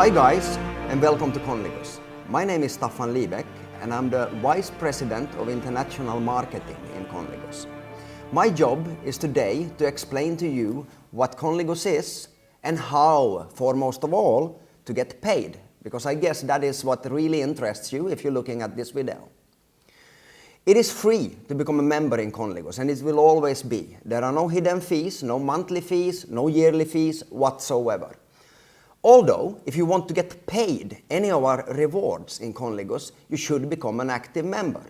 Hi guys, and welcome to Conligus. My name is Staffan Liback, and I'm the Vice President of International Marketing in Conligus. My job is today to explain to you what Conligus is and how, foremost of all, to get paid, because I guess that is what really interests you if you're looking at this video. It is free to become a member in Conligus, and it will always be. There are no hidden fees, no monthly fees, no yearly fees whatsoever. Although, if you want to get paid any of our rewards in Conligus, you should become an active member.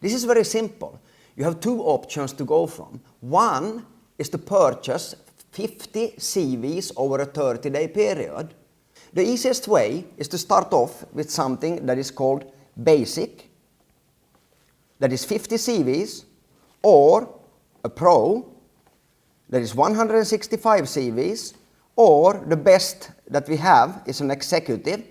This is very simple. You have two options to go from. One is to purchase 50 CVs over a 30-day period. The easiest way is to start off with something that is called basic, that is 50 CVs, or a pro, that is 165 CVs, or the best that we have is an executive,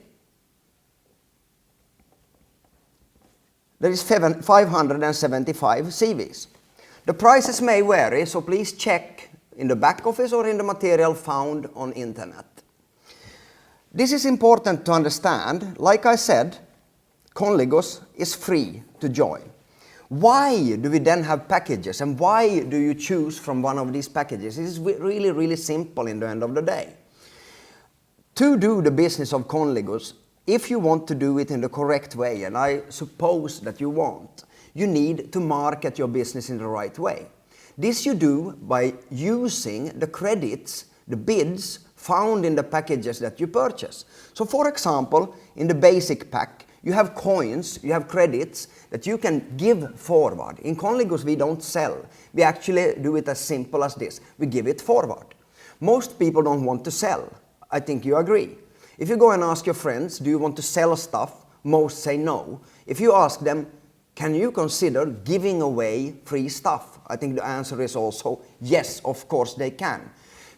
that is 575 CVs. The prices may vary, so please check in the back office or in the material found on internet. This is important to understand. Like I said, Conligus is free to join. Why do we then have packages, and why do you choose from one of these packages? It is really, really simple in the end of the day. To do the business of Conligus, if you want to do it in the correct way, and I suppose that you want, you need to market your business in the right way. This you do by using the credits, the bids, found in the packages that you purchase. So for example, in the basic pack, you have coins, you have credits that you can give forward. In Conligus we don't sell. We actually do it as simple as this. We give it forward. Most people don't want to sell. I think you agree. If you go and ask your friends, do you want to sell stuff? Most say no. If you ask them, can you consider giving away free stuff? I think the answer is also yes, of course they can.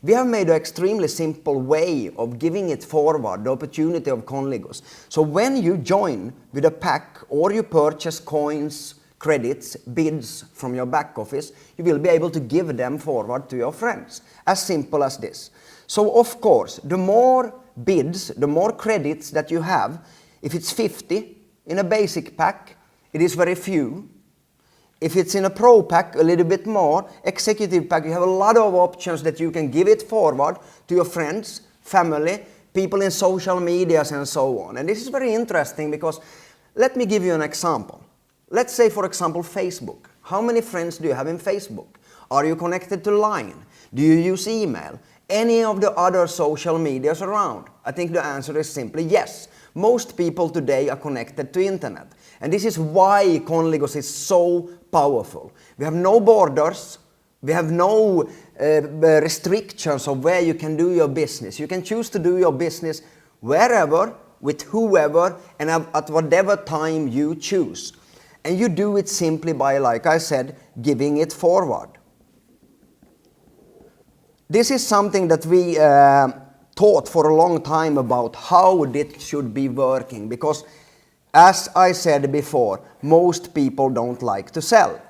We have made an extremely simple way of giving it forward, the opportunity of Conligus. So when you join with a pack or you purchase coins, credits, bids from your back office, you will be able to give them forward to your friends. As simple as this. So of course, the more bids, the more credits that you have, if it's 50 in a basic pack, it is very few. If it's in a pro pack, a little bit more. Executive pack, you have a lot of options that you can give it forward to your friends, family, people in social medias and so on. And this is very interesting because let me give you an example. Let's say, for example, Facebook. How many friends do you have in Facebook? Are you connected to Line? Do you use email? Any of the other social medias around? I think the answer is simply yes. Most people today are connected to internet. And this is why Conligus is so powerful. We have no borders. We have no restrictions of where you can do your business. You can choose to do your business wherever, with whoever, and at whatever time you choose. And you do it simply by, like I said, giving it forward. This is something that we thought for a long time about how this should be working, because as I said before, most people don't like to sell.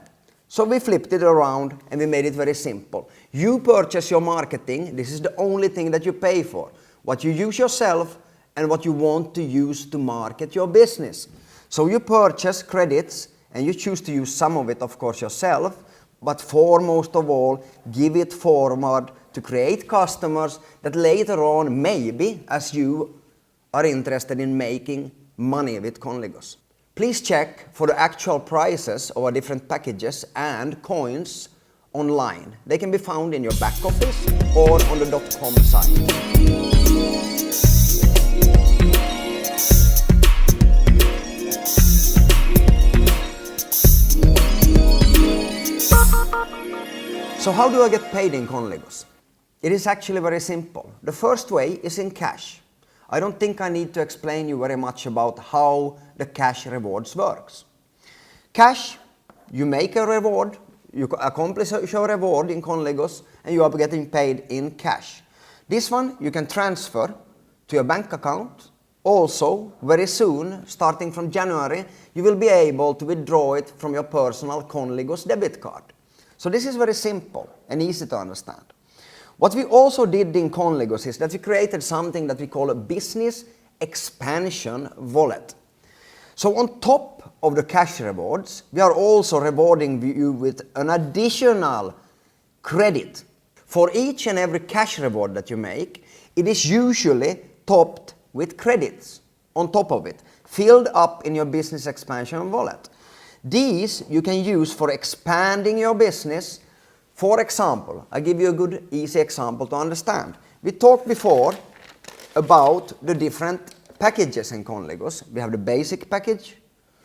So we flipped it around and we made it very simple. You purchase your marketing, this is the only thing that you pay for. What you use yourself and what you want to use to market your business. So you purchase credits and you choose to use some of it, of course, yourself, but foremost of all, give it forward to create customers that later on, maybe, as you are interested in making money with Conligus. Please check for the actual prices of our different packages and coins online. They can be found in your back office or on the .com site. So how do I get paid in Conligus? It is actually very simple. The first way is in cash. I don't think I need to explain you very much about how the cash rewards works. Cash, you make a reward, you accomplish your reward in Conligus, and you are getting paid in cash. This one you can transfer to your bank account. Also, very soon, starting from January, you will be able to withdraw it from your personal Conligus debit card. So this is very simple and easy to understand. What we also did in Conligus is that we created something that we call a business expansion wallet. So on top of the cash rewards, we are also rewarding you with an additional credit. For each and every cash reward that you make, it is usually topped with credits on top of it, filled up in your business expansion wallet. These you can use for expanding your business. For example, I give you a good easy example to understand. We talked before about the different packages in Conligus. We have the basic package,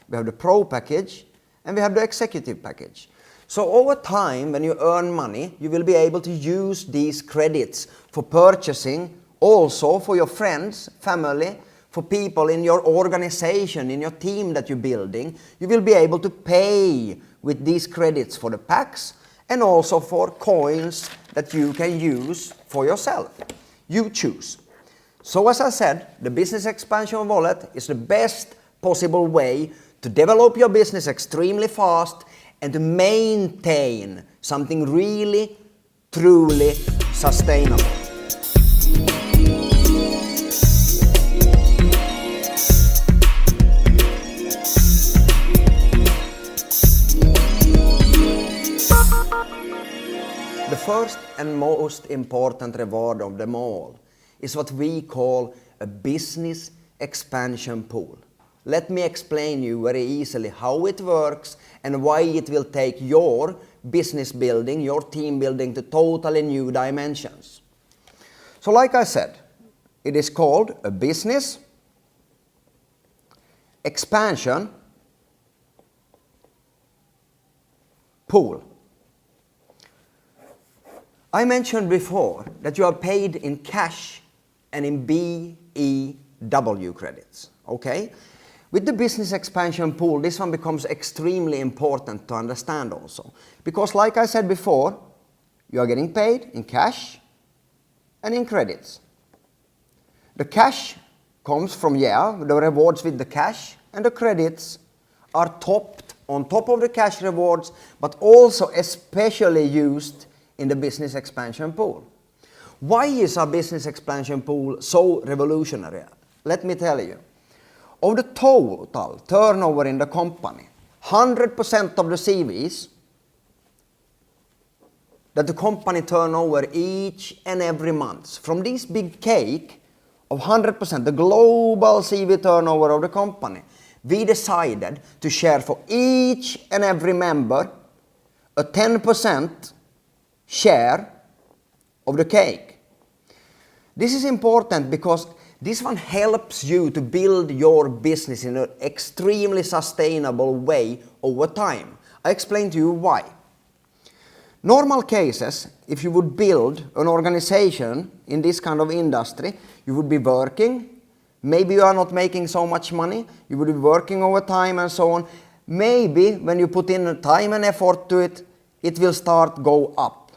we have the pro package, and we have the executive package. So over time, when you earn money, you will be able to use these credits for purchasing, also for your friends, family, for people in your organization, in your team that you're building. You will be able to pay with these credits for the packs and also for coins that you can use for yourself. You choose. So as I said, the business expansion wallet is the best possible way to develop your business extremely fast and to maintain something really, truly sustainable. The first and most important reward of them all is what we call a business expansion pool. Let me explain you very easily how it works and why it will take your business building, your team building to totally new dimensions. So like I said, it is called a business expansion pool. I mentioned before that you are paid in cash and in BEW credits, okay? With the business expansion pool, this one becomes extremely important to understand also. Because like I said before, you are getting paid in cash and in credits. The cash comes from, the rewards with the cash, and the credits are topped on top of the cash rewards, but also especially used in the business expansion pool. Why is our business expansion pool so revolutionary? Let me tell you. Of the total turnover in the company, 100% of the CVs that the company turn over each and every month, from this big cake of 100%, the global CV turnover of the company, we decided to share for each and every member a 10% share of the cake. This is important because this one helps you to build your business in an extremely sustainable way over time. I explain to you why. Normal cases, if you would build an organization in this kind of industry, you would be working, maybe you are not making so much money, you would be working over time and so on. Maybe when you put in time and effort to it, it will start go up.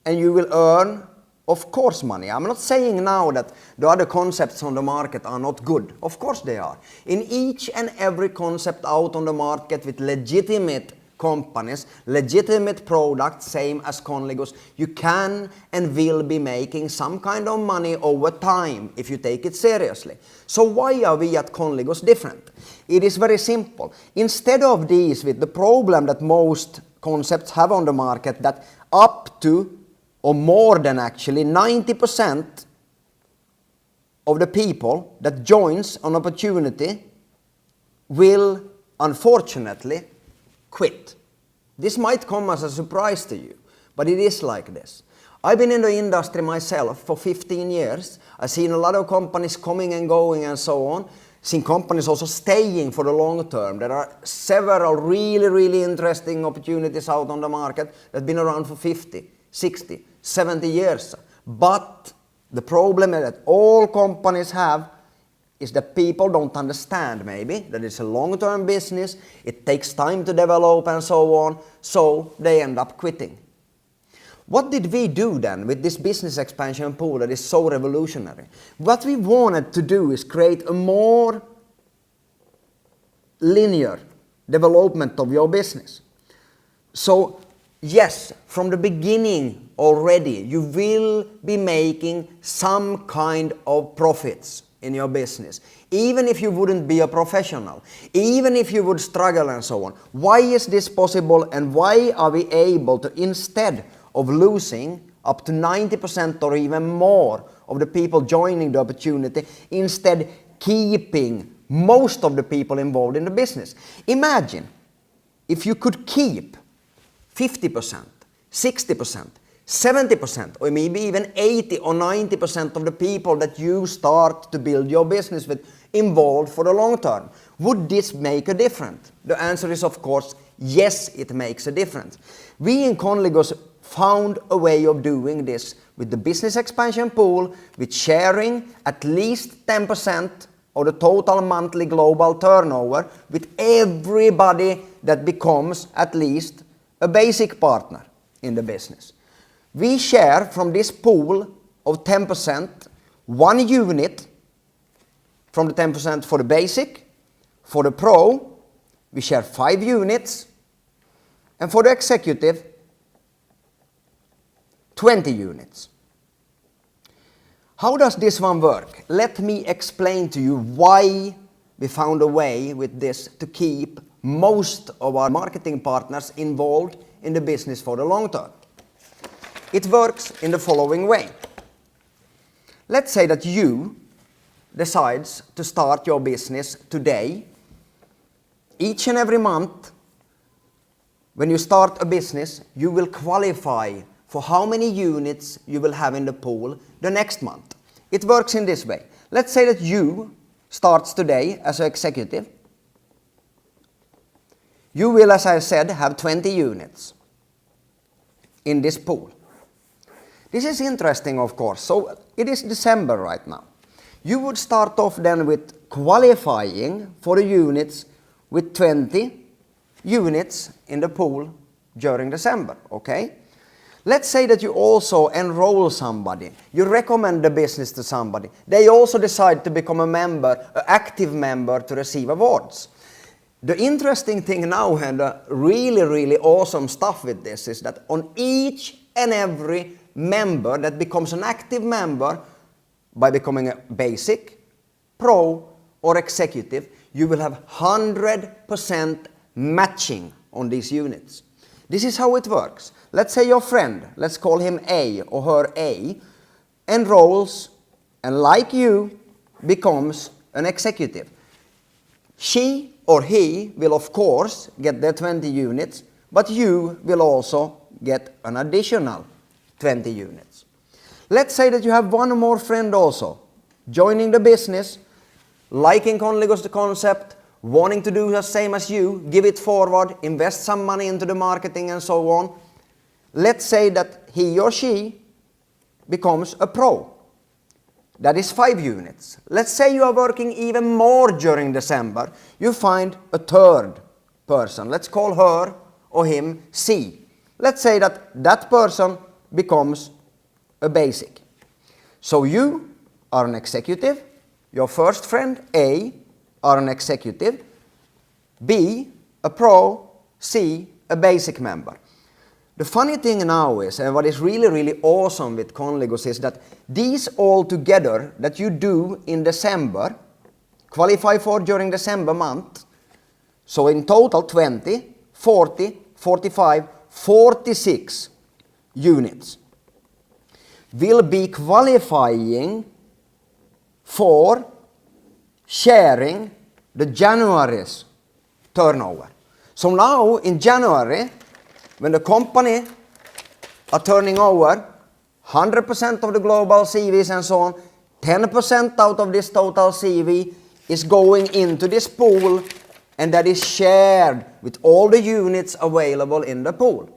And you will earn, of course, money. I'm not saying now that the other concepts on the market are not good. Of course they are. In each and every concept out on the market with legitimate companies, legitimate products, same as Conligus, you can and will be making some kind of money over time if you take it seriously. So why are we at Conligus different? It is very simple. Instead of these with the problem that most concepts have on the market, that up to or more than actually 90% of the people that joins an opportunity will unfortunately quit. This might come as a surprise to you, but it is like this. I've been in the industry myself for 15 years. I've seen a lot of companies coming and going and so on. Seen companies also staying for the long term. There are several really interesting opportunities out on the market that have been around for 50, 60, 70 years. But the problem that all companies have is that people don't understand maybe that it's a long-term business, it takes time to develop and so on, so they end up quitting. What did we do then with this business expansion pool that is so revolutionary? What we wanted to do is create a more linear development of your business. So yes, from the beginning already, you will be making some kind of profits. in your business, even if you wouldn't be a professional, even if you would struggle and so on. Why is this possible, and why are we able to, instead of losing up to 90% or even more of the people joining the opportunity, instead keeping most of the people involved in the business? Imagine if you could keep 50%, 60%, 70%, or maybe even 80 or 90% of the people that you start to build your business with involved for the long term. Would this make a difference? The answer is, of course, yes, it makes a difference. We in Conligus found a way of doing this with the business expansion pool, with sharing at least 10% of the total monthly global turnover with everybody that becomes at least a basic partner in the business. We share from this pool of 10% 1 unit from the 10% for the basic. For the pro, we share 5 units, and for the executive, 20 units. How does this one work? Let me explain to you why we found a way with this to keep most of our marketing partners involved in the business for the long term. It works in the following way. Let's say that you decides to start your business today. Each and every month, when you start a business, you will qualify for how many units you will have in the pool the next month. It works in this way. Let's say that you starts today as an executive. You will, as I said, have 20 units in this pool. This is interesting, of course. So it is December right now. You would start off then with qualifying for the units with 20 units in the pool during December, okay? Let's say that you also enroll somebody. You recommend the business to somebody. They also decide to become a member, an active member, to receive awards. The interesting thing now, and the really, really awesome stuff with this, is that on each and every member that becomes an active member by becoming a basic, pro, or executive, you will have 100% matching on these units. This is how it works. Let's say your friend, let's call him A or her A, enrolls and, like you, becomes an executive. She or he will, of course, get their 20 units, but you will also get an additional 20 units. Let's say that you have one more friend also joining the business, liking Conligus the concept, wanting to do the same as you, give it forward, invest some money into the marketing and so on. Let's say that he or she becomes a pro. That is 5 units. Let's say you are working even more during December. You find a third person. Let's call her or him C. Let's say that that person becomes a basic. So you are an executive, your first friend A are an executive, B a pro, C a basic member. The funny thing now is, and what is really, really awesome with Conligus, is that these all together that you do in December, qualify for during December month, so in total 20, 40, 45, 46 units will be qualifying for sharing the January's turnover. So now in January, when the company are turning over 100% of the global CVs and so on, 10% out of this total CV is going into this pool, and that is shared with all the units available in the pool.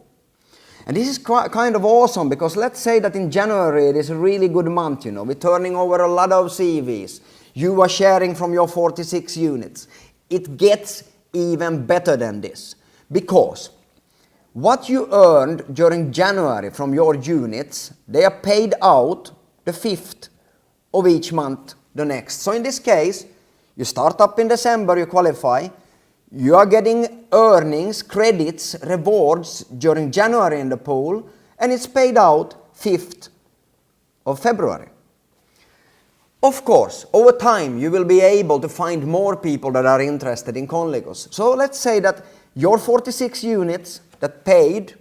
And this is kind of awesome, because let's say that in January it is a really good month, you know, we're turning over a lot of CVs. You are sharing from your 46 units. It gets even better than this, because what you earned during January from your units, they are paid out the 5th of each month the next. So in this case, you start up in December, you qualify, you are getting earnings, credits, rewards during January in the pool, and it's paid out 5th of February. Of course, over time you will be able to find more people that are interested in Conligus. So let's say that your 46 units that paid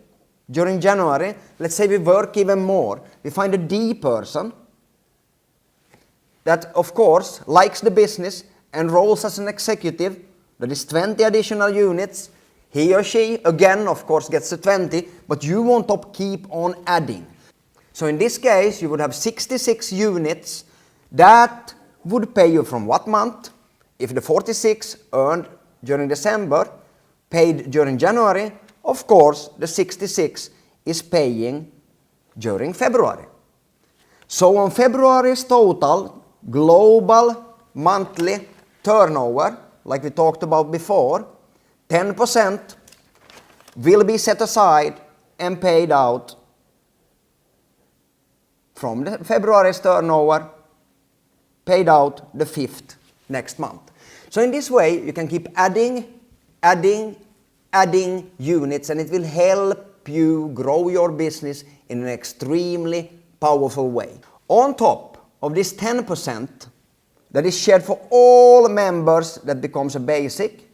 during January, let's say we work even more. We find a D person that of course likes the business, enrolls as an executive, that is 20 additional units. He or she again of course gets the 20, but you want to keep on adding. So in this case you would have 66 units that would pay you from what month? If the 46 earned during December paid during January, of course the 66 is paying during February. So on February's total global monthly turnover, like we talked about before, 10% will be set aside and paid out from the February's turnover, paid out the 5th next month. So in this way you can keep adding units, and it will help you grow your business in an extremely powerful way. On top of this 10% that is shared for all members that becomes a basic,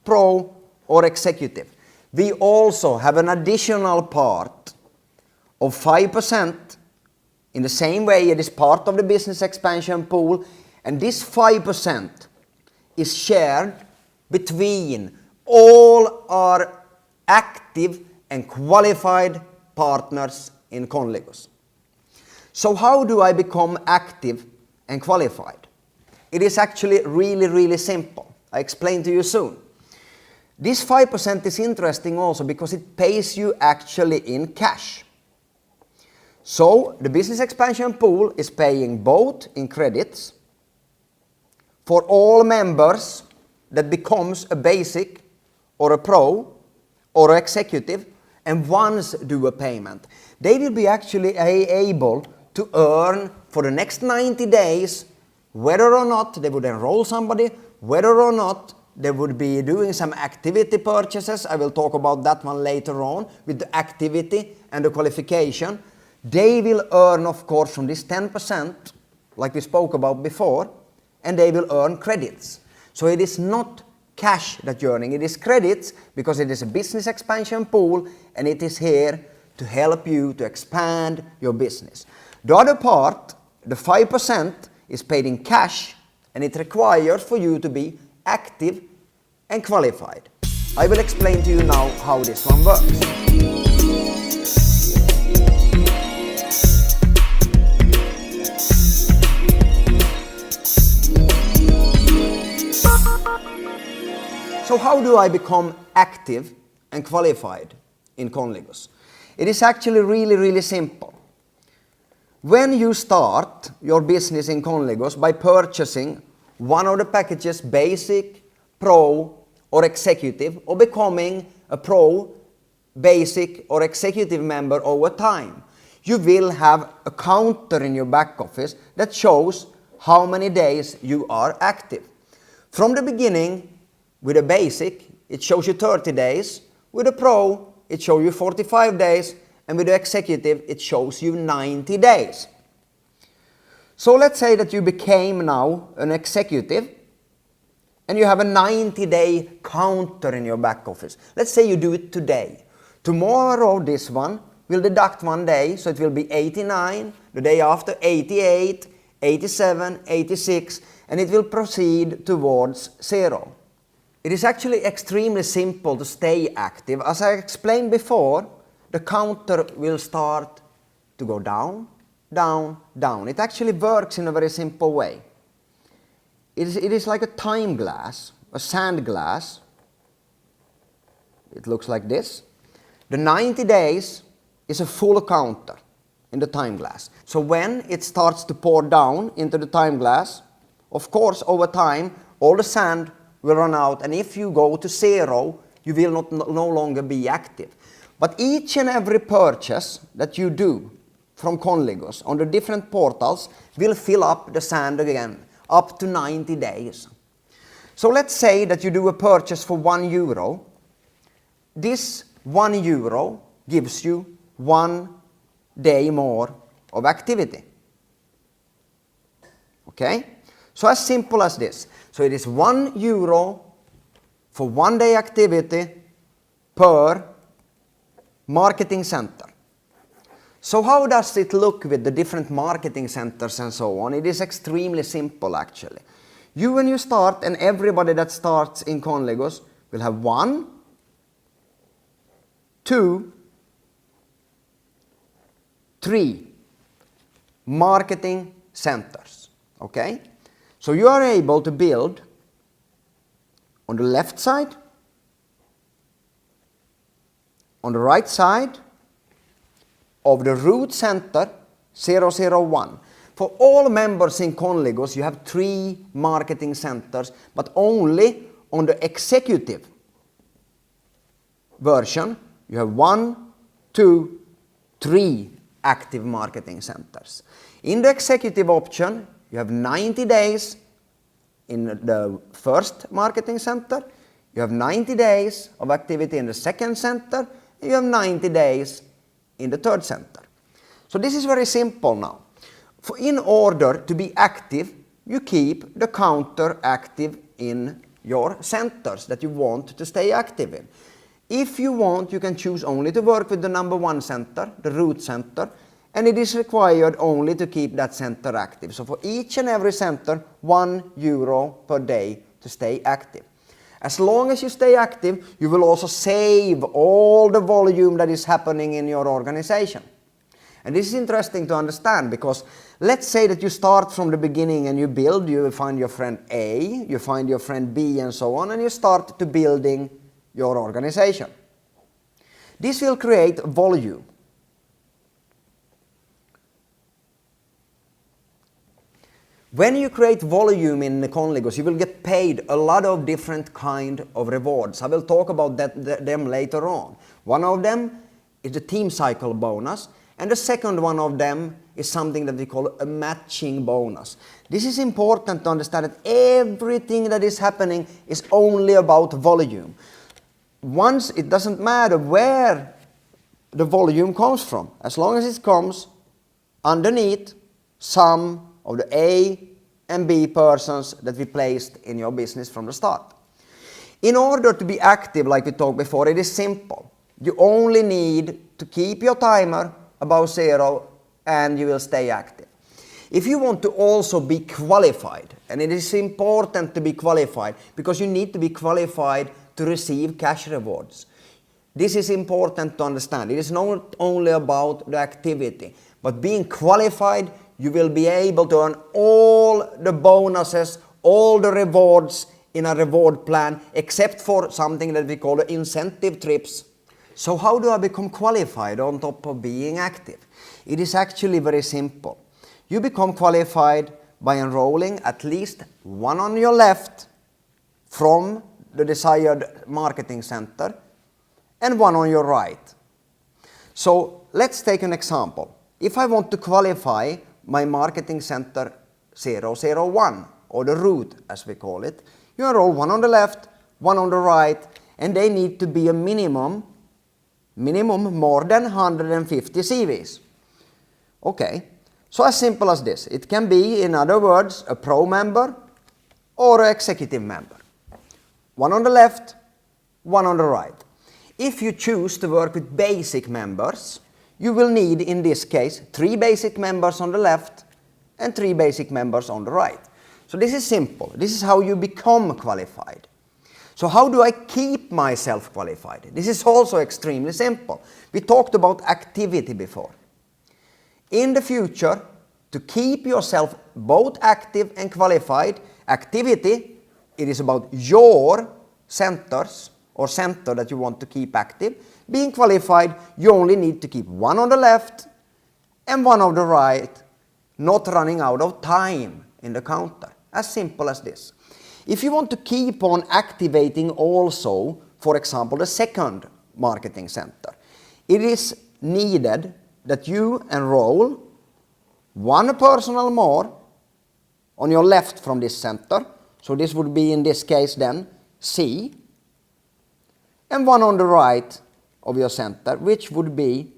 pro or executive, we also have an additional part of 5%. In the same way, it is part of the business expansion pool, and this 5% is shared between all our active and qualified partners in Conligus. So how do I become active and qualified? It is actually really simple. I explain to you soon. This 5% is interesting also because it pays you actually in cash. So the business expansion pool is paying both in credits for all members that becomes a basic or a pro or an executive and once do a payment. They will be actually able to earn for the next 90 days whether or not they would enroll somebody, whether or not they would be doing some activity purchases. I will talk about that one later on with the activity and the qualification. They will earn, of course, from this 10%, like we spoke about before, and they will earn credits. So it is not cash that you're earning, it is credits because it is a business expansion pool and it is here to help you to expand your business. The other part, the 5%, is paid in cash and it requires for you to be active and qualified. I will explain to you now how this one works. So how do I become active and qualified in Conligus? It is actually really simple. When you start your business in Conligus by purchasing one of the packages, basic, pro or executive, or becoming a pro, basic or executive member over time, you will have a counter in your back office that shows how many days you are active. From the beginning, with a basic, it shows you 30 days. With a pro, it shows you 45 days. And with the executive, it shows you 90 days. So let's say that you became now an executive and you have a 90-day counter in your back office. Let's say you do it today. Tomorrow, this one will deduct 1 day, so it will be 89, the day after 88, 87, 86, and it will proceed towards 0. It is actually extremely simple to stay active. As I explained before, the counter will start to go down, down, down. It actually works in a very simple way. It is like a time glass, a sand glass. It looks like this. The 90 days is a full counter in the time glass. So when it starts to pour down into the time glass, of course over time all the sand will run out, and if you go to 0, you will no longer be active. But each and every purchase that you do from Conligus on the different portals will fill up the sand again, up to 90 days. So let's say that you do a purchase for €1. This €1 gives you 1 day more of activity. Okay? So as simple as this. So it is €1 for 1 day activity per marketing center. So how does it look with the different marketing centers and so on? It is extremely simple actually. When you start, and everybody that starts in Conligus will have 1, 2, 3 marketing centers. Okay? So you are able to build on the left side, on the right side of the root center 001. For all members in Conligus, you have 3 marketing centers, but only on the executive version, you have 1, 2, 3 active marketing centers. In the executive option, you have 90 days in the first marketing center, you have 90 days of activity in the second center, and you have 90 days in the third center. So this is very simple now. In order to be active, you keep the counter active in your centers that you want to stay active in. If you want, you can choose only to work with the number 1 center, the root center, and it is required only to keep that center active. So for each and every center, €1 per day to stay active. As long as you stay active, you will also save all the volume that is happening in your organization. And this is interesting to understand because let's say that you start from the beginning and you build, you find your friend A, you find your friend B and so on, and you start to building your organization. This will create volume. When you create volume in Conligus, you will get paid a lot of different kind of rewards. I will talk about them later on. One of them is the team cycle bonus, and the second one of them is something that we call a matching bonus. This is important to understand that everything that is happening is only about volume. Once it doesn't matter where the volume comes from, as long as it comes underneath some of the A and B persons that we placed in your business from the start. In order to be active, like we talked before, it is simple. You only need to keep your timer above 0 and you will stay active. If you want to also be qualified, and it is important to be qualified because you need to be qualified to receive cash rewards. This is important to understand. It is not only about the activity, but being qualified, you will be able to earn all the bonuses, all the rewards in a reward plan, except for something that we call incentive trips. So how do I become qualified on top of being active? It is actually very simple. You become qualified by enrolling at least 1 on your left from the desired marketing center and 1 on your right. So let's take an example. If I want to qualify my marketing center 001, or the root as we call it, you enroll 1 on the left, 1 on the right, and they need to be a minimum more than 150 CVs. Okay, so as simple as this. It can be, in other words, a pro member or an executive member. 1 on the left, 1 on the right. If you choose to work with basic members, you will need, in this case, 3 basic members on the left and 3 basic members on the right. So this is simple. This is how you become qualified. So how do I keep myself qualified? This is also extremely simple. We talked about activity before. In the future, to keep yourself both active and qualified, activity, it is about your centers or center that you want to keep active. Being qualified, you only need to keep 1 on the left and 1 on the right, not running out of time in the counter. As simple as this. If you want to keep on activating also, for example, the second marketing center, it is needed that you enroll 1 person or more on your left from this center. So this would be, in this case then, C, and 1 on the right of your center, which would be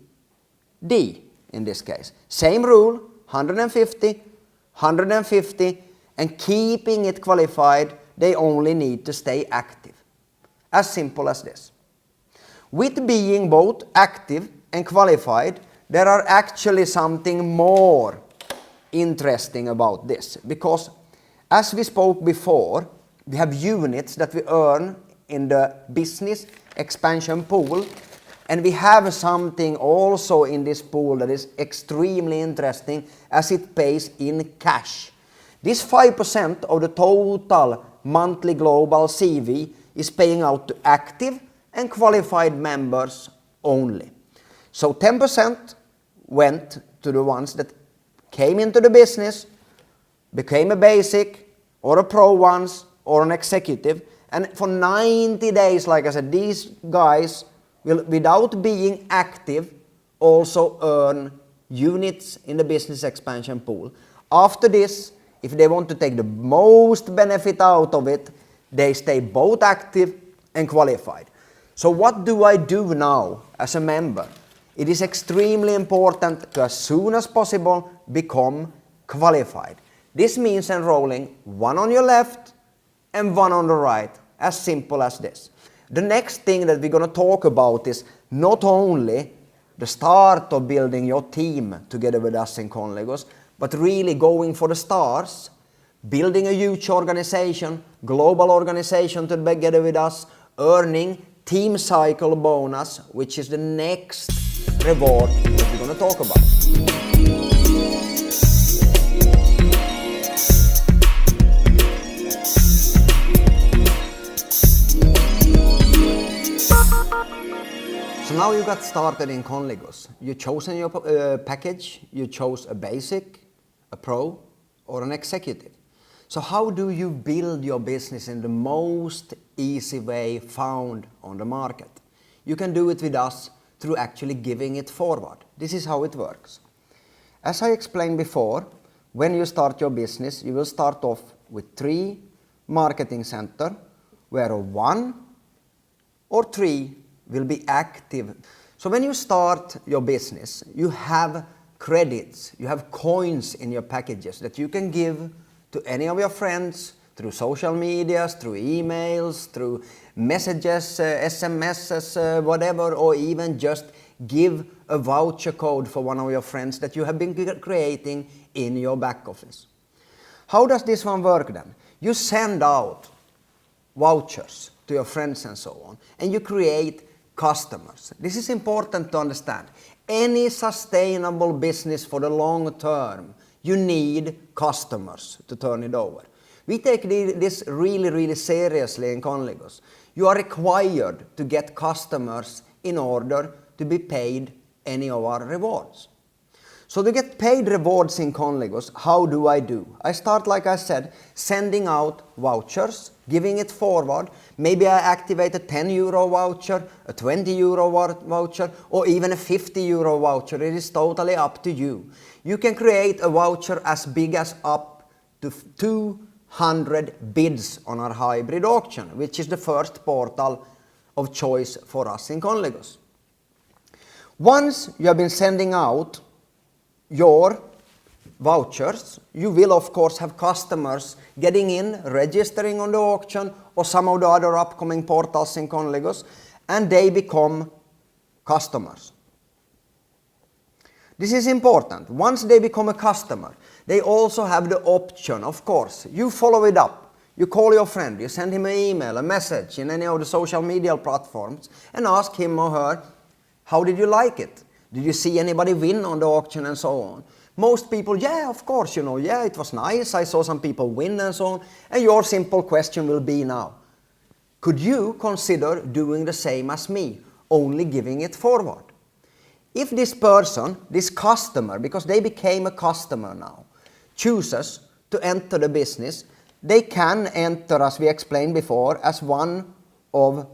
D in this case. Same rule, 150, 150, and keeping it qualified, they only need to stay active. As simple as this. With being both active and qualified, there are actually something more interesting about this, because as we spoke before, we have units that we earn in the business expansion pool, and we have something also in this pool that is extremely interesting as it pays in cash. This 5% of the total monthly global CV is paying out to active and qualified members only. So 10% went to the ones that came into the business, became a basic or a pro ones or an executive, and for 90 days, like I said, these guys will, without being active, also earn units in the business expansion pool. After this, if they want to take the most benefit out of it, they stay both active and qualified. So what do I do now as a member? It is extremely important to, as soon as possible, become qualified. This means enrolling one on your left and one on the right, as simple as this. The next thing that we're going to talk about is not only the start of building your team together with us in Conligus, but really going for the stars, building a huge organization, global organization together with us, earning team cycle bonus, which is the next reward that we're going to talk about. So now you got started in Conligus. You chosen your package, you chose a basic, a pro, or an executive. So how do you build your business in the most easy way found on the market? You can do it with us through actually giving it forward. This is how it works. As I explained before, when you start your business, you will start off with 3 marketing centers, where 1 or 3 will be active. So when you start your business, you have credits, you have coins in your packages that you can give to any of your friends through social medias, through emails, through messages, SMSs, whatever, or even just give a voucher code for one of your friends that you have been creating in your back office. How does this one work then? You send out vouchers to your friends and so on, and you create customers. This is important to understand. Any sustainable business for the long term, you need customers to turn it over. We take this really seriously in Conligus. You are required to get customers in order to be paid any of our rewards. So to get paid rewards in Conligus, how do? I start, like I said, sending out vouchers, giving it forward. Maybe I activate a 10 euro voucher, a 20 euro voucher, or even a 50 euro voucher. It is totally up to you. You can create a voucher as big as up to 200 bids on our hybrid auction, which is the first portal of choice for us in Conligus. Once you have been sending out your vouchers, you will of course have customers getting in, registering on the auction or some of the other upcoming portals in Conligus, and they become customers. This is important. Once they become a customer, they also have the option, of course, you follow it up. You call your friend, you send him an email, a message in any of the social media platforms and ask him or her, how did you like it? Did you see anybody win on the auction and so on? Most people, yeah, of course, yeah, it was nice. I saw some people win and so on. And your simple question will be now, could you consider doing the same as me, only giving it forward? If this person, this customer, because they became a customer now, chooses to enter the business, they can enter, as we explained before, as one of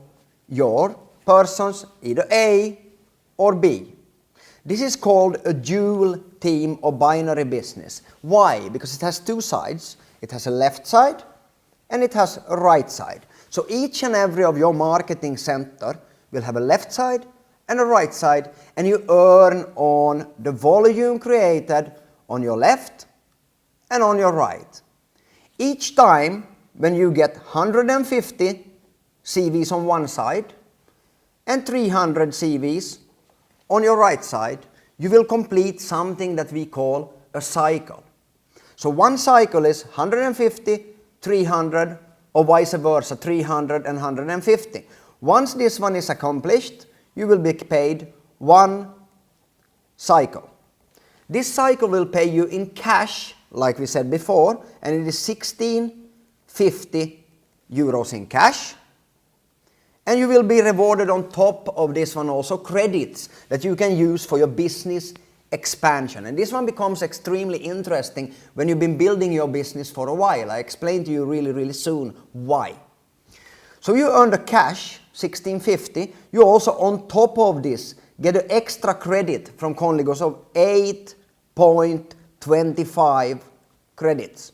your persons, either A or B. This is called a dual team or binary business. Why? Because it has 2 sides. It has a left side and it has a right side. So each and every of your marketing center will have a left side and a right side, and you earn on the volume created on your left and on your right. Each time when you get 150 CVs on one side and 300 CVs on your right side, you will complete something that we call a cycle. So one cycle is 150, 300, or vice versa, 300 and 150. Once this one is accomplished, you will be paid one cycle. This cycle will pay you in cash, like we said before, and it is 1650 euros in cash. And you will be rewarded on top of this one also credits that you can use for your business expansion. And this one becomes extremely interesting when you've been building your business for a while. I explain to you really soon why. So you earn the cash, 1650. You also on top of this get an extra credit from Conligus of 8.25 credits.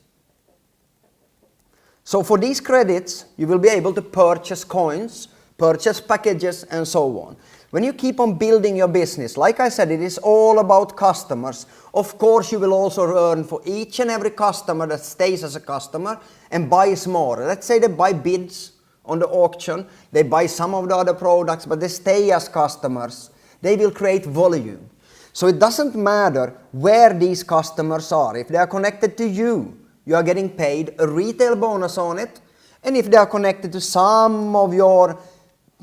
So for these credits, you will be able to purchase coins, purchase packages, and so on. When you keep on building your business, like I said, it is all about customers. Of course, you will also earn for each and every customer that stays as a customer and buys more. Let's say they buy bids on the auction, they buy some of the other products, but they stay as customers. They will create volume. So it doesn't matter where these customers are. If they are connected to you, you are getting paid a retail bonus on it. And if they are connected to some of your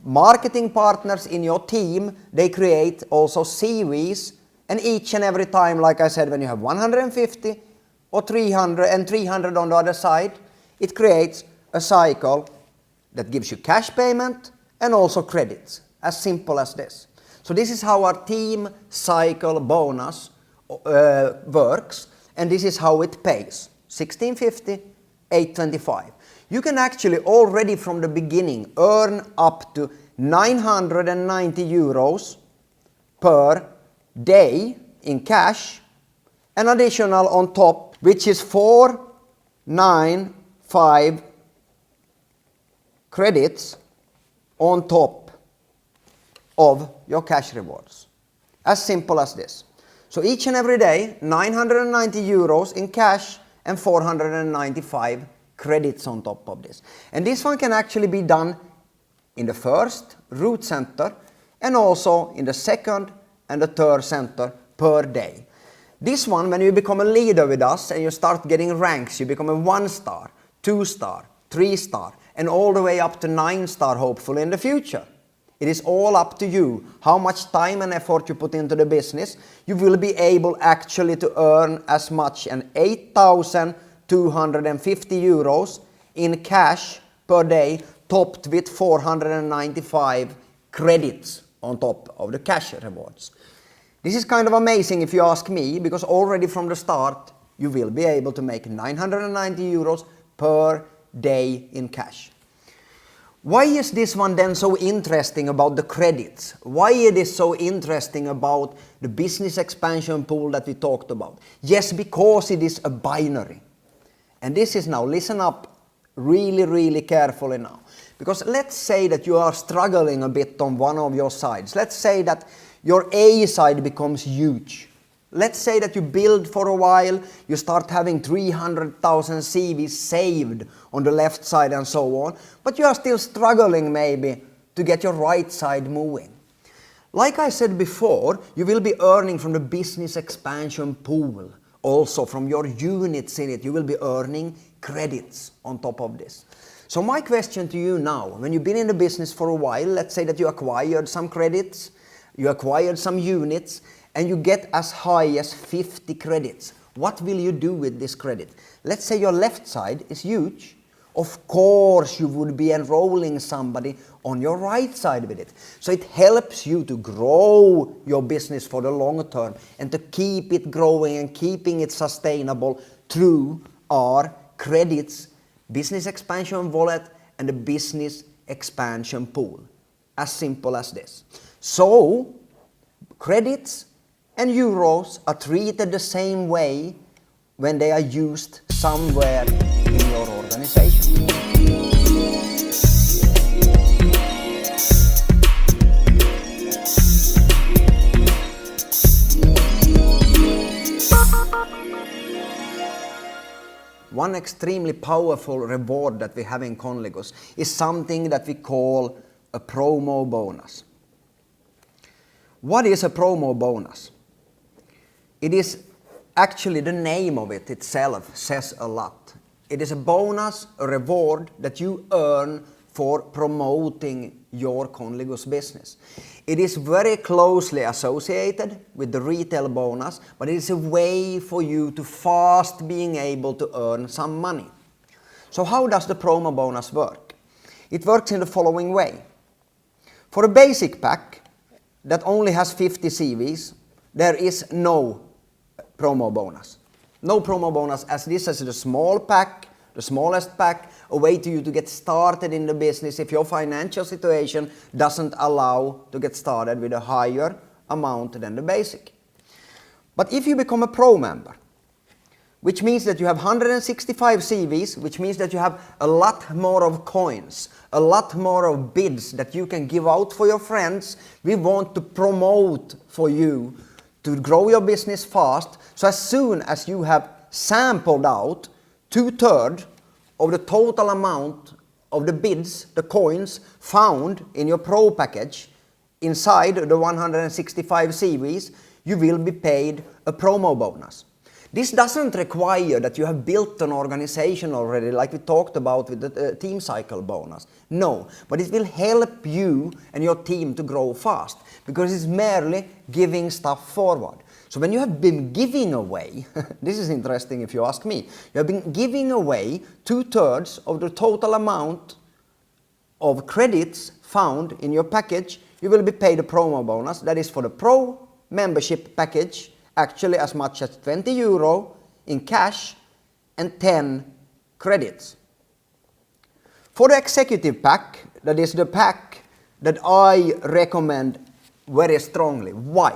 marketing partners in your team, they create also CVs. And each and every time, like I said, when you have 150 or 300 and 300 on the other side, it creates a cycle that gives you cash payment and also credits. As simple as this. So this is how our team cycle bonus works, and this is how it pays. 1650, 825. You can actually already from the beginning earn up to 990 euros per day in cash, an additional on top, which is 495 credits on top of your cash rewards. As simple as this. So each and every day, 990 euros in cash and 495 credits on top of this. And this one can actually be done in the first root center and also in the second and the third center per day. This one, when you become a leader with us and you start getting ranks, you become a 1-star, 2-star, 3-star, and all the way up to 9-star hopefully in the future. It is all up to you. How much time and effort you put into the business, you will be able actually to earn as much as 8,250 euros in cash per day, topped with 495 credits on top of the cash rewards. This is kind of amazing if you ask me, because already from the start, you will be able to make 990 euros per day in cash. Why is this one then so interesting about the credits? Why it is so interesting about the business expansion pool that we talked about? Yes, because it is a binary. And this is now, listen up really carefully now. Because let's say that you are struggling a bit on one of your sides. Let's say that your A side becomes huge. Let's say that you build for a while, you start having 300,000 CVs saved on the left side and so on, but you are still struggling maybe to get your right side moving. Like I said before, you will be earning from the business expansion pool, also from your units in it, you will be earning credits on top of this. So my question to you now, when you've been in the business for a while, let's say that you acquired some credits, you acquired some units, and you get as high as 50 credits. What will you do with this credit? Let's say your left side is huge. Of course you would be enrolling somebody on your right side with it. So it helps you to grow your business for the long term and to keep it growing and keeping it sustainable through our credits, business expansion wallet, and the business expansion pool. As simple as this. So credits and euros are treated the same way when they are used somewhere in your organization. one extremely powerful reward that we have in Conligus is something that we call a promo bonus. What is a promo bonus? It is actually the name of it itself says a lot. It is a bonus, a reward that you earn for promoting your Conligus business. It is very closely associated with the retail bonus, but it is a way for you to fast being able to earn some money. So how does the promo bonus work? It works in the following way. For a basic pack that only has 50 CVs, there is no promo bonus. No promo bonus, as this is the small pack, the smallest pack, a way to you to get started in the business if your financial situation doesn't allow to get started with a higher amount than the basic. But if you become a pro member, which means that you have 165 CVs, which means that you have a lot more of coins, a lot more of bids that you can give out for your friends, we want to promote for you to grow your business fast. So as soon as you have sampled out 2/3 of the total amount of the bids, the coins found in your pro package inside the 165 CVs, you will be paid a promo bonus. This doesn't require that you have built an organization already, like we talked about with the team cycle bonus. No, but it will help you and your team to grow fast, because it's merely giving stuff forward. So when you have been giving away, this is interesting if you ask me, you have been giving away 2/3 of the total amount of credits found in your package, you will be paid a promo bonus. That is for the pro membership package, actually as much as €20 in cash and 10 credits. For the executive pack, that is the pack that I recommend very strongly. Why?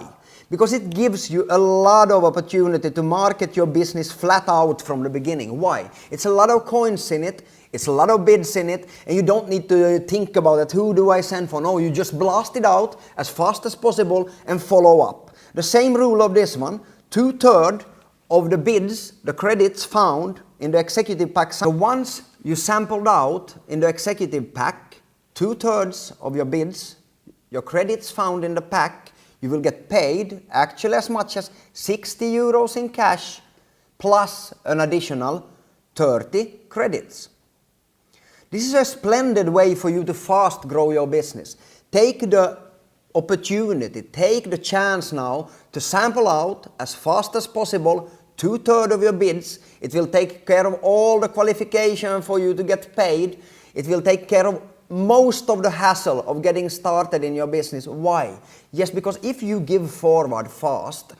Because it gives you a lot of opportunity to market your business flat out from the beginning. Why? It's a lot of coins in it, it's a lot of bids in it, and you don't need to think about it, who do I send for? No, you just blast it out as fast as possible and follow up. The same rule of this one, 2/3 of the bids, the credits found in the executive pack. So once you sampled out in the executive pack, 2/3 of your bids, your credits found in the pack, you will get paid actually as much as €60 in cash plus an additional 30 credits. This is a splendid way for you to fast grow your business. Take the opportunity, take the chance now to sample out as fast as possible 2/3 of your bids. It will take care of all the qualification for you to get paid. It will take care of most of the hassle of getting started in your business. Why? Yes, because if you give forward fast,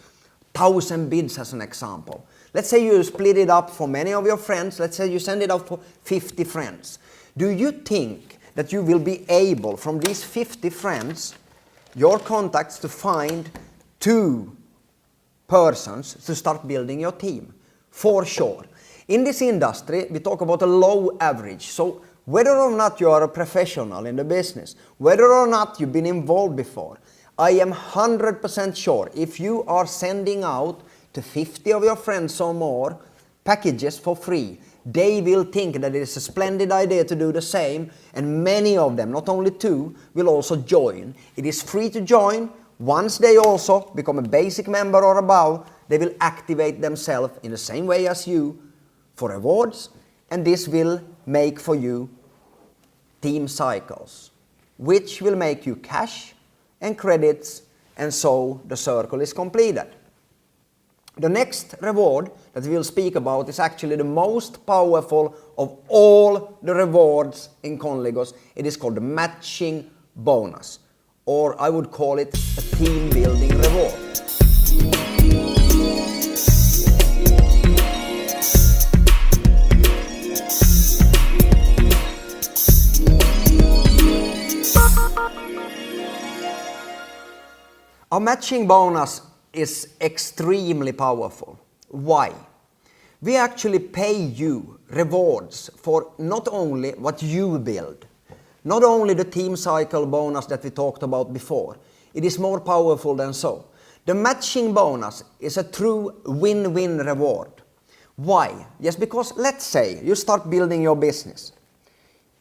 1,000 bids as an example. Let's say you split it up for many of your friends. Let's say you send it out for 50 friends. Do you think that you will be able, from these 50 friends, your contacts, to find 2 persons to start building your team? For sure. In this industry, we talk about a low average. So whether or not you are a professional in the business, whether or not you've been involved before, I am 100% sure if you are sending out to 50 of your friends or more packages for free, they will think that it is a splendid idea to do the same, and many of them, not only 2, will also join. It is free to join. Once they also become a basic member or above, they will activate themselves in the same way as you for rewards, and this will make for you team cycles, which will make you cash and credits, and so the circle is completed. The next reward that we will speak about is actually the most powerful of all the rewards in Conligus. It is called the matching bonus, or I would call it a team building reward. Our matching bonus is extremely powerful. Why? We actually pay you rewards for not only what you build, not only the team cycle bonus that we talked about before. It is more powerful than so. The matching bonus is a true win-win reward. Why? Yes, because let's say you start building your business.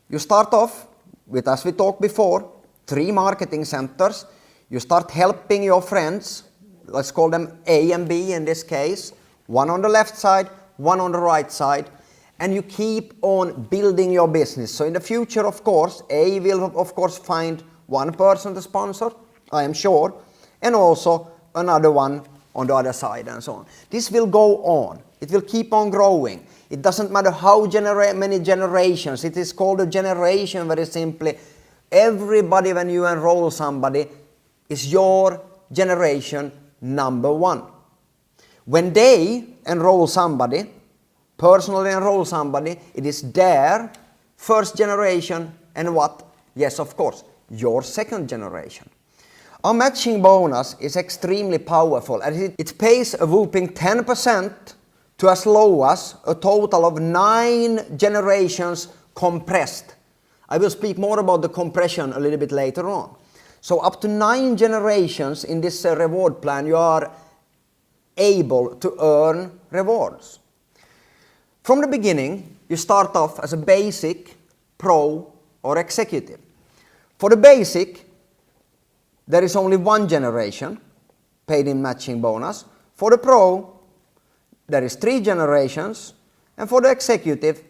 You start off with, as we talked before, 3 marketing centers. You start helping your friends, let's call them A and B in this case, one on the left side, one on the right side, and you keep on building your business. So in the future, of course, A will of course find one person to sponsor, I am sure, and also another one on the other side and so on. This will go on. It will keep on growing. It doesn't matter how many generations. It is called a generation very simply. Everybody, when you enroll somebody, is your generation number 1. When they enroll somebody, personally enroll somebody, it is their first generation and what? Yes, of course, your second generation. Our matching bonus is extremely powerful and it pays a whooping 10% to as low as a total of 9 generations compressed. I will speak more about the compression a little bit later on. So up to 9 generations in this reward plan you are able to earn rewards. From the beginning you start off as a basic, pro or executive. For the basic there is only 1 generation paid in matching bonus. For the pro there is 3 generations, and for the executive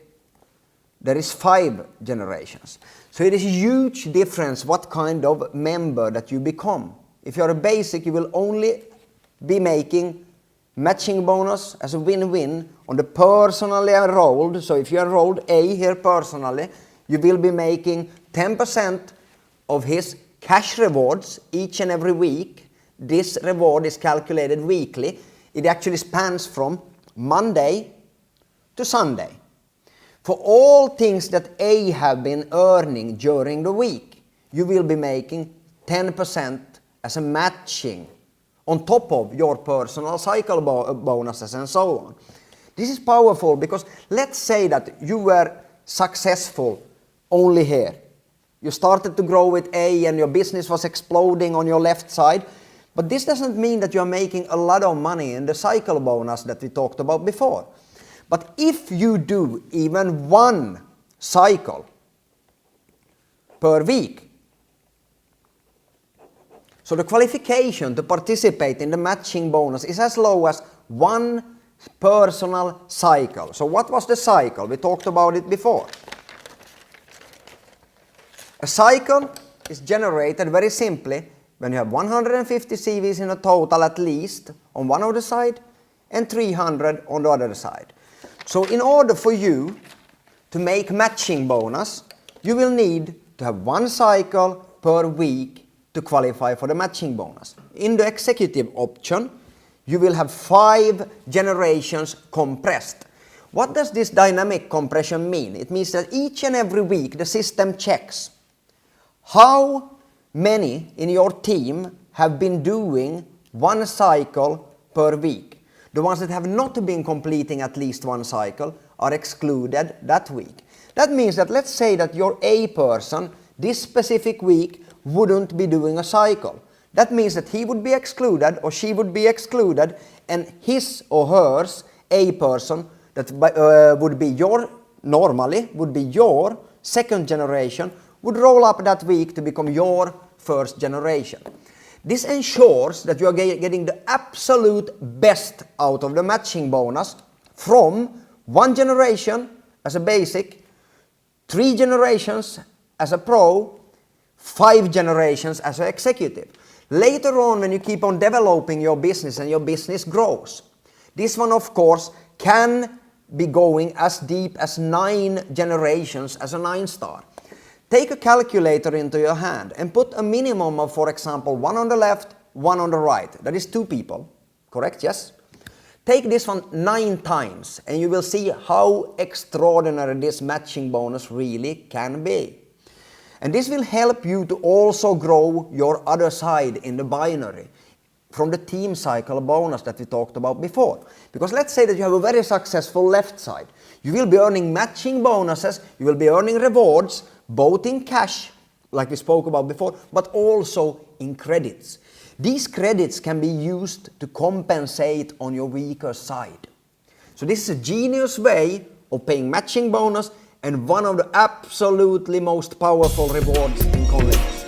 there is 5 generations. So it is a huge difference what kind of member that you become. If you are a basic, you will only be making matching bonus as a win-win on the personally enrolled. So if you enrolled A here personally, you will be making 10% of his cash rewards each and every week. This reward is calculated weekly. It actually spans from Monday to Sunday. For all things that A have been earning during the week, you will be making 10% as a matching on top of your personal cycle bonuses and so on. This is powerful because let's say that you were successful only here. You started to grow with A and your business was exploding on your left side. But this doesn't mean that you are making a lot of money in the cycle bonus that we talked about before. But if you do even 1 cycle per week, so the qualification to participate in the matching bonus is as low as 1 personal cycle. So what was the cycle? We talked about it before. A cycle is generated very simply when you have 150 CVs in a total at least on one of the side and 300 on the other side. So in order for you to make matching bonus, you will need to have 1 cycle per week to qualify for the matching bonus. In the executive option, you will have 5 generations compressed. What does this dynamic compression mean? It means that each and every week the system checks how many in your team have been doing 1 cycle per week. The ones that have not been completing at least 1 cycle are excluded that week. That means that let's say that your A person this specific week wouldn't be doing a cycle. That means that he would be excluded or she would be excluded, and his or hers A person that would be your second generation would roll up that week to become your first generation. This ensures that you are getting the absolute best out of the matching bonus from 1 generation as a basic, 3 generations as a pro, 5 generations as an executive. Later on, when you keep on developing your business and your business grows, this one of course can be going as deep as 9 generations as a 9-star. Take a calculator into your hand and put a minimum of, for example, 1 on the left, 1 on the right. That is 2 people, correct? Yes? Take this one 9 times and you will see how extraordinary this matching bonus really can be. And this will help you to also grow your other side in the binary from the team cycle bonus that we talked about before. Because let's say that you have a very successful left side. You will be earning matching bonuses, you will be earning rewards, both in cash, like we spoke about before, but also in credits. These credits can be used to compensate on your weaker side. So this is a genius way of paying matching bonus and one of the absolutely most powerful rewards in Conligus.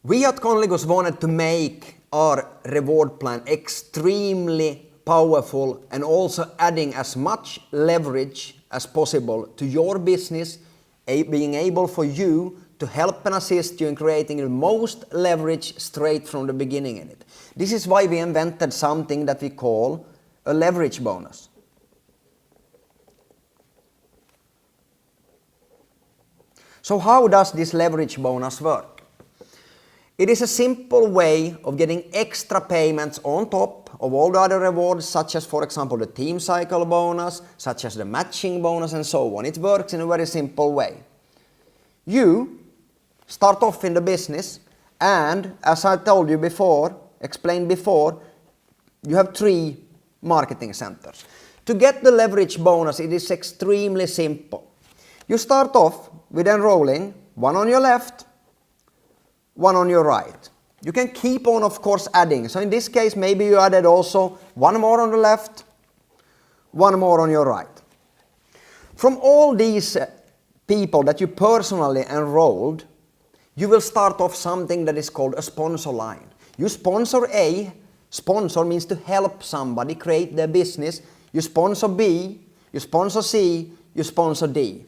We at Conligus wanted to make our reward plan extremely powerful and also adding as much leverage as possible to your business, being able for you to help and assist you in creating the most leverage straight from the beginning in it. This is why we invented something that we call a leverage bonus. So how does this leverage bonus work? It is a simple way of getting extra payments on top of all the other rewards, such as, for example, the team cycle bonus, such as the matching bonus, and so on. It works in a very simple way. You start off in the business, and as I told you before, explained before, you have 3 marketing centers. To get the leverage bonus, it is extremely simple. You start off with enrolling one on your left, one on your right. You can keep on, of course, adding. So in this case, maybe you added also one more on the left, one more on your right. From all these people that you personally enrolled, you will start off something that is called a sponsor line. You sponsor A, sponsor means to help somebody create their business. You sponsor B, you sponsor C, you sponsor D.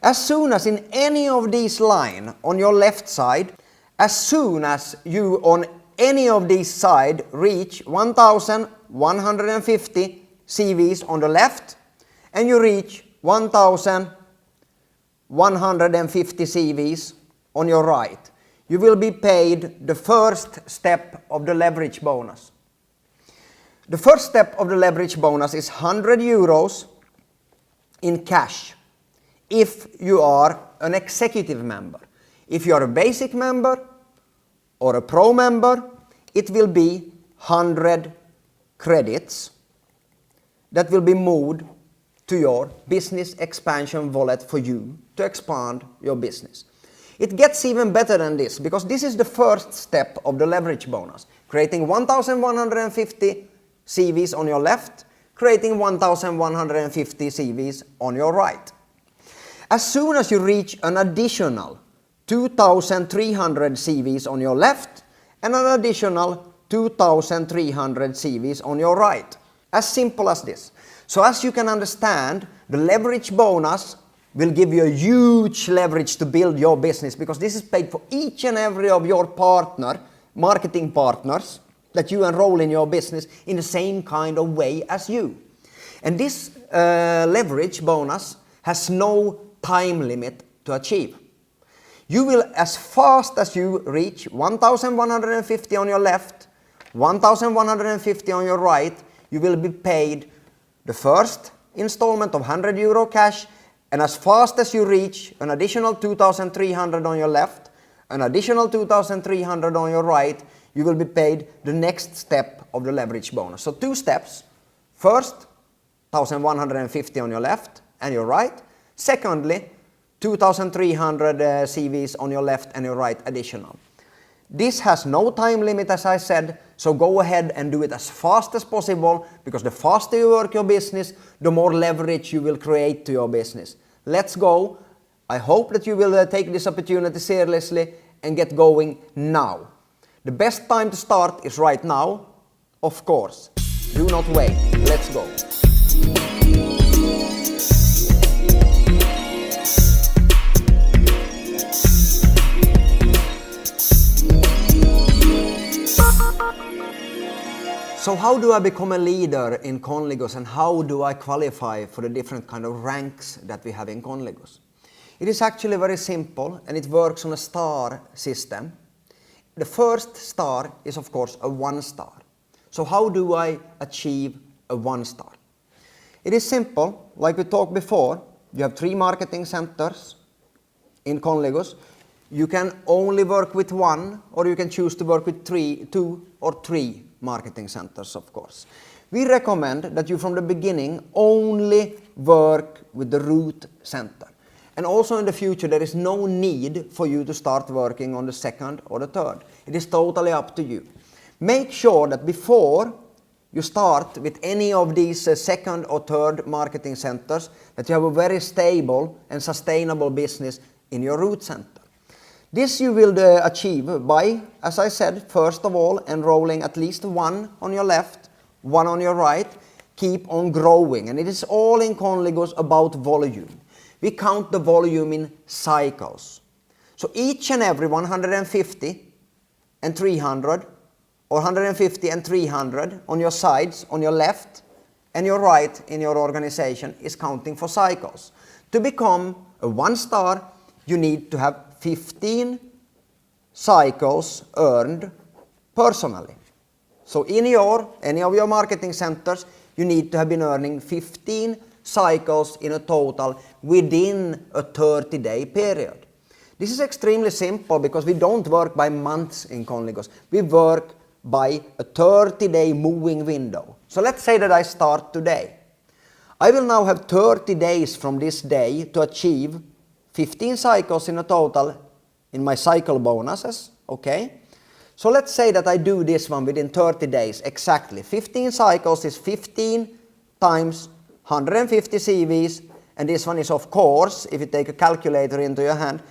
As soon as in any of these lines on your left side, as soon as you on any of these sides reach 1,150 CVs on the left and you reach 1,150 CVs on your right, you will be paid the first step of the leverage bonus. The first step of the leverage bonus is 100 euros in cash if you are an executive member. If you are a basic member or a pro member, it will be 100 credits that will be moved to your business expansion wallet for you to expand your business. It gets even better than this because this is the first step of the leverage bonus. Creating 1,150 CVs on your left, creating 1,150 CVs on your right. As soon as you reach an additional 2,300 CVs on your left and an additional 2,300 CVs on your right. As simple as this. So as you can understand, the leverage bonus will give you a huge leverage to build your business because this is paid for each and every of your marketing partners that you enroll in your business in the same kind of way as you. And this leverage bonus has no time limit to achieve. You will, as fast as you reach 1,150 on your left, 1,150 on your right, you will be paid the first installment of 100 euro cash, and as fast as you reach an additional 2,300 on your left, an additional 2,300 on your right, you will be paid the next step of the leverage bonus. So 2 steps. First, 1,150 on your left and your right. Secondly, 2,300 CVs on your left and your right additional. This has no time limit, as I said, so go ahead and do it as fast as possible because the faster you work your business, the more leverage you will create to your business. Let's go. I hope that you will take this opportunity seriously and get going now. The best time to start is right now, of course. Do not wait. Let's go. So how do I become a leader in Conligus and how do I qualify for the different kind of ranks that we have in Conligus? It is actually very simple and it works on a star system. The first star is of course a 1 star. So how do I achieve a 1 star? It is simple, like we talked before, you have 3 marketing centers in Conligus. You can only work with 1 or you can choose to work with 2 or 3 marketing centers, of course. We recommend that you from the beginning only work with the root center. And also in the future there is no need for you to start working on the second or the third. It is totally up to you. Make sure that before you start with any of these second or third marketing centers that you have a very stable and sustainable business in your root center. This you will achieve by, as I said, first of all enrolling at least one on your left, one on your right. Keep on growing, and it is all in Conligus about volume. We count the volume in cycles. So each and every 150 and 300 or 150 and 300 on your sides, on your left and your right in your organization is counting for cycles. To become a 1-star, you need to have 15 cycles earned personally. So in any of your marketing centers, you need to have been earning 15 cycles in a total within a 30-day period. This is extremely simple because we don't work by months in Conligus. We work by a 30-day moving window. So let's say that I start today. I will now have 30 days from this day to achieve 15 cycles in a total in my cycle bonuses, okay? So let's say that I do this one within 30 days exactly. 15 cycles is 15 times 150 CVs, and this one is, of course, if you take a calculator into your hand,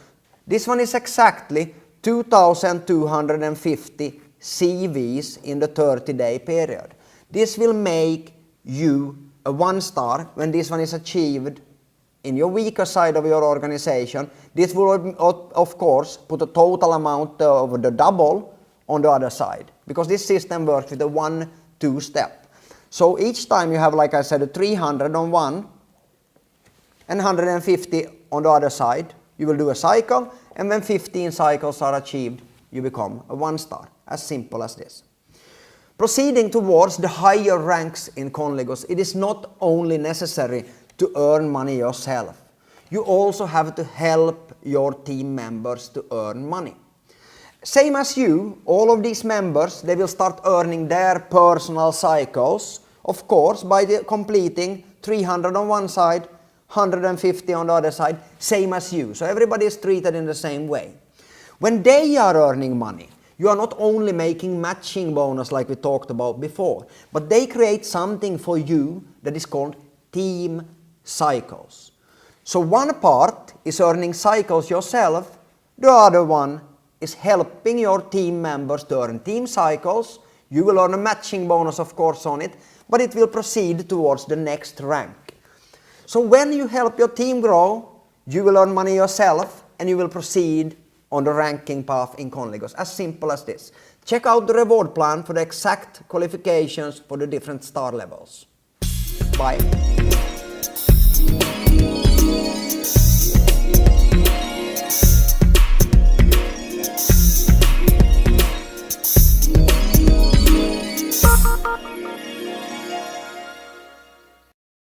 this one is exactly 2,250 CVs in the 30-day period. This will make you a 1-star when this one is achieved in your weaker side of your organization. This will, of course, put a total amount of the double on the other side, because this system works with a 1-2 step. So each time you have, like I said, a 300 on one and 150 on the other side, you will do a cycle, and when 15 cycles are achieved, you become a 1-star. As simple as this. Proceeding towards the higher ranks in Conligus, it is not only necessary to earn money yourself. You also have to help your team members to earn money. Same as you, all of these members, they will start earning their personal cycles, of course, by completing 300 on one side, 150 on the other side, same as you. So everybody is treated in the same way. When they are earning money, you are not only making matching bonus like we talked about before, but they create something for you that is called team cycles. So one part is earning cycles yourself, the other one is helping your team members to earn team cycles. You will earn a matching bonus, of course, on it, but it will proceed towards the next rank. So when you help your team grow, you will earn money yourself and you will proceed on the ranking path in Conligus. As simple as this. Check out the reward plan for the exact qualifications for the different star levels. Bye.